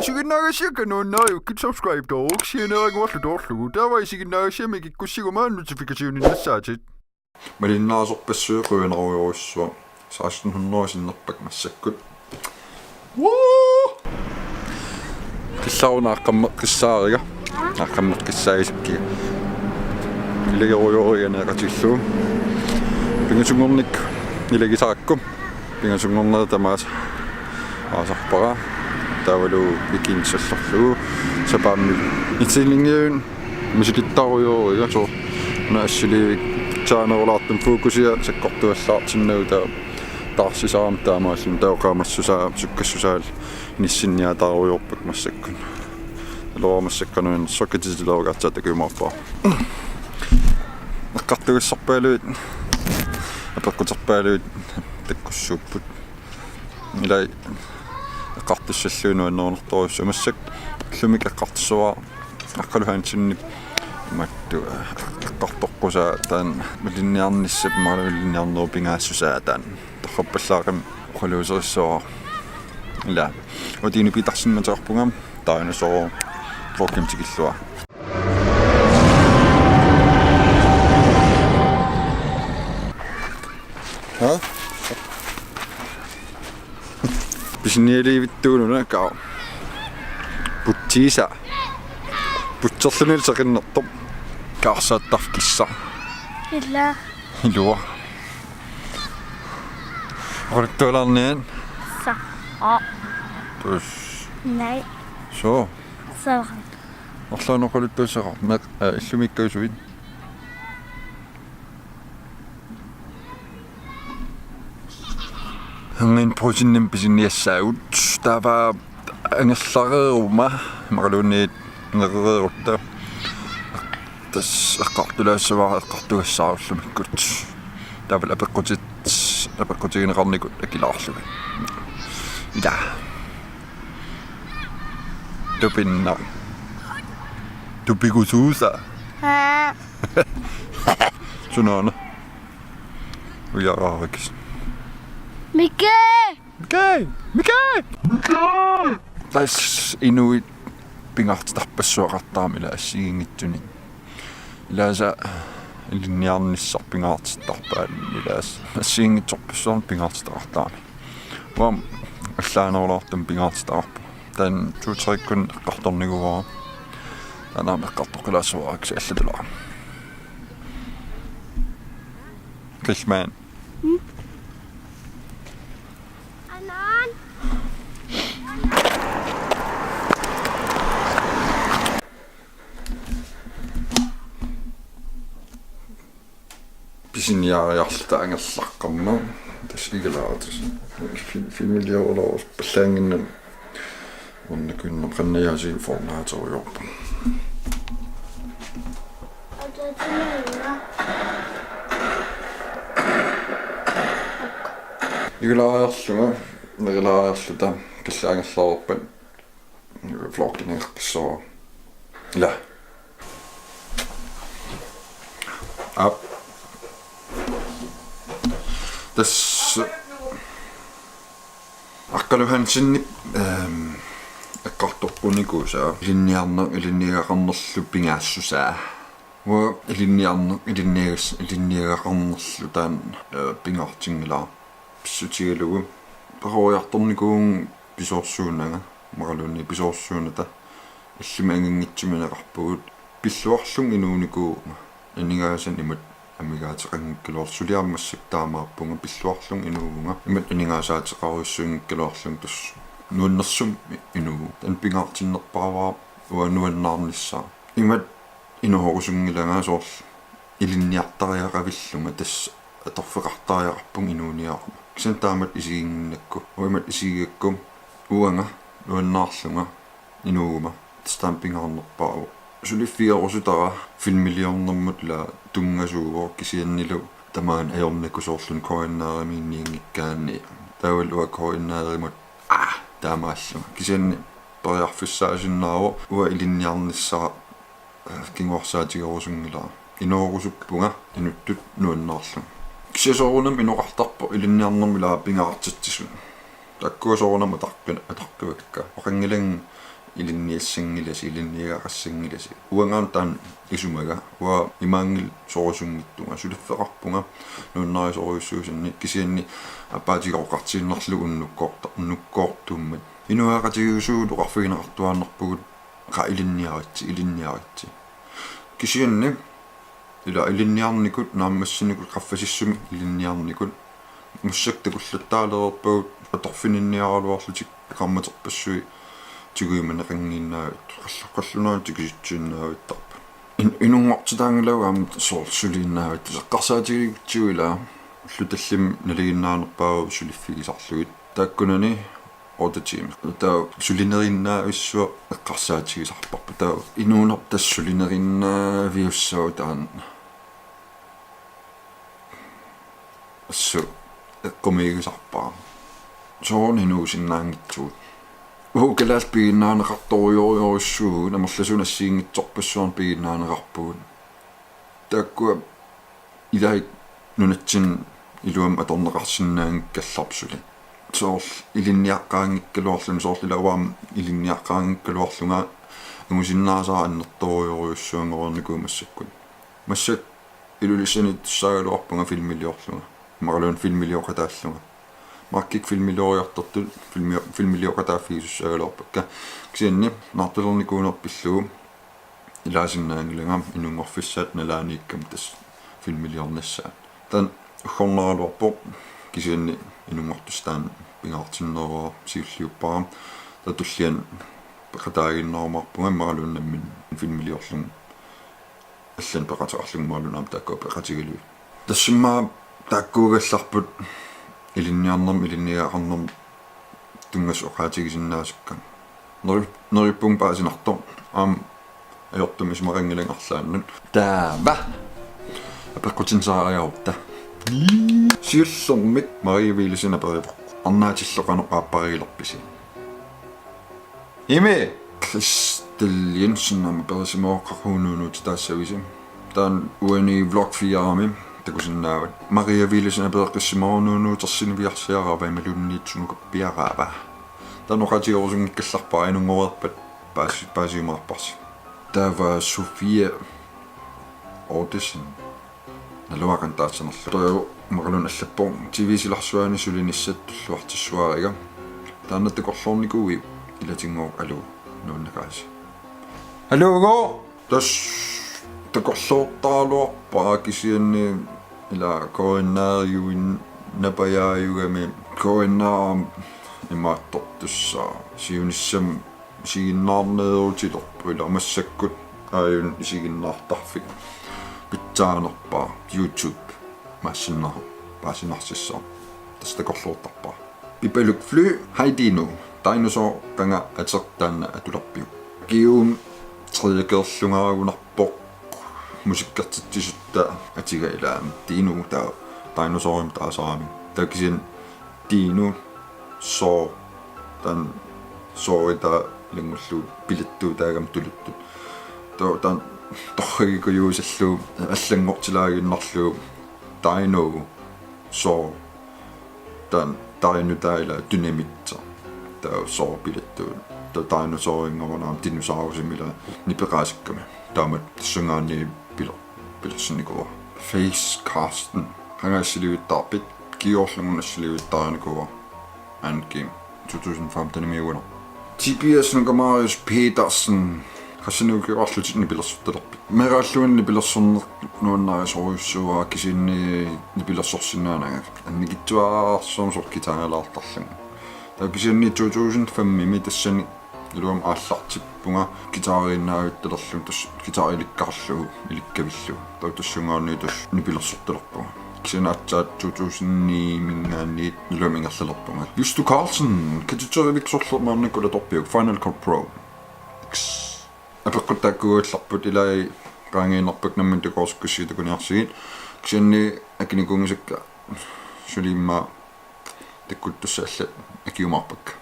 Siginnaagasiaka nuunnaariukki subscribe toruuk sianeeriguarlu toorlugu taavaisiginnaagasiamik ikkussigumaa notifikasiuninnassaatit malinnaarsorpassuuquinaruйоруссуа 1600 sinnerpak massakkut qissaarunaaqammeq qissaariga aaqqammeq qissaagisakkiga ilegeruйориганеqatillu pingasungornik ilegisarakkum pingasungornera tamaas aasarpara tavalu ikinsallerlugu sapaammi itsillingiun misilittaruйорига so naassili taanerulaartum fokusia sakkortuallaartinnagu taarsisaaram taamaallum taoqaamassusaa sukkassusaal nissinniataruйорпак massakkun loomassakkanuin sokkatisilogaatsaatakumarpaa eqqartugussarpaaluit apekkuterpaaluit takkussuupput ilai eqqartussalluunuannernertorussa massak llumik eqqartissuaa aqqaluhaansinnip mattu eqqartoqqusaa taan malinniarnissap malinniarneruu pingaassusaa taan torrappallaaqam qaluuserissuaa ila odini pitarsinmateqarpungam taanusoo vorkimtikillua ha bisnielivittuununa kaa puttiisa putserlunil seqinnertor kaarsaattarkissa illa ilua orttualarnian sa tus nej so så orlaanoquluttuusera maq illumikkuusuit hangin prosinnim pisinniassaagut tava angerlareeruma maqaluunniit ngereerutta tas eqqartulaassavaa eqqartugassaarullumikut taval apeqqutigineqarnikut akilaarlugu ila tupinna tupikusuusa ha sunaana uyaraarikis Mikai! Tas inuit pingartitarpassuaqartaamila assiginngittunin ilaasa linniarnissarpingaartittarpaan ilaas assiginngitsorpassuarn pingaartitaqartaami uam allaanerulaartum pingaartitaqarpu tan tuuterikkun eqqartorniguaa tanaam eqqartoqilaassuaaqsi allatulaa Krishman Pisiniariarluta angerlarqarma tassigalaatus filmiliorloos pallaanginnan unnakunner qanniaasiin fornaatoriorpa igalaariarluga nerilaariarluta kallaangerlaorpan vloggineqqissora ila up tas aqqaluhansinnip eqqartorpunikuusaa ilinniaqarnerlu pingaassusaa wa ilinniaqarnerlu taan pingaartingilaa pissutigalugu paroriartornikuun pisoorsuunanga maqalunni pisoorsuunata illima anginngitsumineqarpugut pilluarlung inuunikuunga iningaasan imat амигааteqanngikkiluarsuliarmassak taamaarpunga pilluarlung inuugunga imat iningaasaatiqaruissuingikkiluarlung tus nuunnersum inugu tan pingaartinnerparavaa uanuannaarnissaa imat inuhorusungilangaa soorl ilinniartariaqavillunga tas atorfeqartariaqarpung inuuniaarma kisan taamat isigingnakku uimat isigakkum uanga nuannaarlunga inuuguma tas taam pingaarnerpaavu suliffiarusutara filmiliornermut la tungasuugo kisiannilu tamaan ajornikusoorlun koinnaarimiinniingikkaanni taawal uak koinnaarimut taamaallu kisianni pariarfissaasinnaavo ua ilinniarnissara kinguarsaatigerusunngilaa inuurusuppunga inuttut nuannaarlu kisiasoorunam inoqartarpo ilinniarnermilaa pingaartittisun takkuasoorunam atarpivakka oqangilang ilinniassangilasi ilinniaqassangilasi uangaan taan isumaga wa imangil soorusungittunga suliffeqarpunga nuunnarisoriussuusanni kisianni appaatigoqartiinnerlu unnukkoortummat inuaqatigiusuulu qarfiginaqartuaannarpugut qa ilinniaritsi kisianni ila ilinniarnikut naammassinnikut qaffasissumi ilinniarnikut mussaktakullattaaleerpaut atorfininniaraluarlutik qammaterpassui tiguimaneqangiinnaavit qallunaat tikisitsuinnaavittarpa inungortitaangilaugam soorsuliinnaavit seqqarsaatigiigutsuila ullutallim naliginnaanerpaaru suliffigisarlugit taakkunani ordatim taa sulinerinnaavissuo eqqarsaatigisarparpa taa inuunerp tassulinerinnaaviussau taan assu eqqumiigisarpaa soorninuusinnaangitsuut ukalaas piinnaaneqartorioriorussuugu namerlasuna assiingitsorpassuarn piinnaaneqarpugut taakkua ilahik nunatsin iluam atorneqarsinnaangikkallarpsuli soorl ilinniaqqaangikkaluarlun soorlilauaam ilinniaqqaangikkaluarlunga angusinnaasaa annertorioriussuangeruarnikuumassakkut massak ilulissani tussaaгаluарpunга филмилиорлунга марлуун филмилиоқатааллунга маркик филмилиориарторtul филмилиоқатааффигисуссаагалуарпакка кисианни наартулерникуунерпиллугу илаасиннаангилангам инунгорфиссаат налаанииккам тас филмилиорнассаат тан ухорнералуарпо кисианни инунгортустаан пингаартиннероо сиуллиуппарам татуллиан пекатаагиннерумарпунга марлууннаммин филмилиорлун аллан пекатаарлугмаалунаам тааккуа пекатигалуи тассиммаа тааккуугалларпут илинниарнерм тунгас оқаатигисиннаасуккан нориппун паасинарто аам аёртумис марангилангарлааннут таава апеккутинсаариарутта сиуллэрмик мариавилисина перипо арнаатиллоқаноқааппаригилерписи ими кристеллиенсиннама перисимооққархуунуунут таассависим таан уани влог 4-ами такусиннаават мариавилисина переққиссимоорнуунуутерсинивиарсиараава ималунниитсунукаппиараава таноқатиорусунгиккалларпаа инунговерпат паасиумаарпарси таава София Одесин налуакан таатсанерлу тоё марлун аллаппор тивисиларсуани сулиниссаттуллуартиссуарига тааннаттакорлорникуи илатингоо алу нууннакааси алуго тас такорлоортаалуарпаа кисианни ила коиннаариуин напаяаюгами коиннаам имааттортусsaa сиуниссам сигиннаарнеерутилерпу ила массаккут ааюн сигиннаартарфик питсаанерпаа YouTube массиннар паасинарсиссаа тастакорлуортарпаа пипалук флю хайдину дайносоо канга атертаанна атулерпиу киун триекерлунгарагунарпоқ мусиккартитсисутта атига илаам дину таа дайносоорим таасаами такисин дину со тан соита лингуллу пилаттуу таагам тулутту тоо тан торригикуюусаллуу аллангортилаагиннарлуу дайно со тан дайнутайла динамитта таа со пилаттуу таа дайносоорингорнаам динусаарусимила нипеqaasikkami таамат сунгаани пилерсинникуа фейскастен хангассилиуттарпит киорлунгунассилиуттаарникуа анким 2015 миуна TPS Marius Petersen хасинуукиорлутинни пилерсутталерпит мерааллуинни пилерсорнер нуаннаарисоруйуссуа кисинни нипилерсорсинаанага анникитсуаарсуум соркитаагалаартарлунга таа кисинни 2005 мими тассани илуам ааллартиппунга гитаарииннаавитталерлун тас гитаариликкарлугу иликкавиллу таа тассунгаани тас нипилерсорталерпуга кисинаатсаат 2009 мингаанниит илуамингерлалерпунга Юсту Карлсон китсутериликсорлермаарниккула торпиук Final Cut Pro апеккуттааккугалларпут илай qaangiinerpak nammin tukorskkussiitukuniarsigit кисианни акиникунгисакка сулимма таккуттуссааллат акиумаарпакка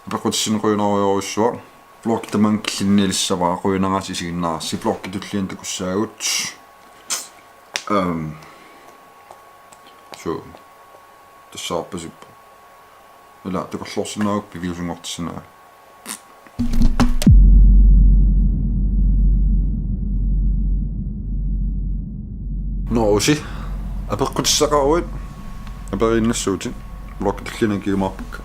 апеккутсинеруйнеруйоруссуа блок таман киллиннилиссаваа руйнераси сигиннаарси блокки туллиан такуссаагут so тассаарпасиппа ила такорлорсинаагуп пивиусунгортсинаа Noosi apeqqutissaqaruit aperinnassuutin blokkitullinakkiumarpukka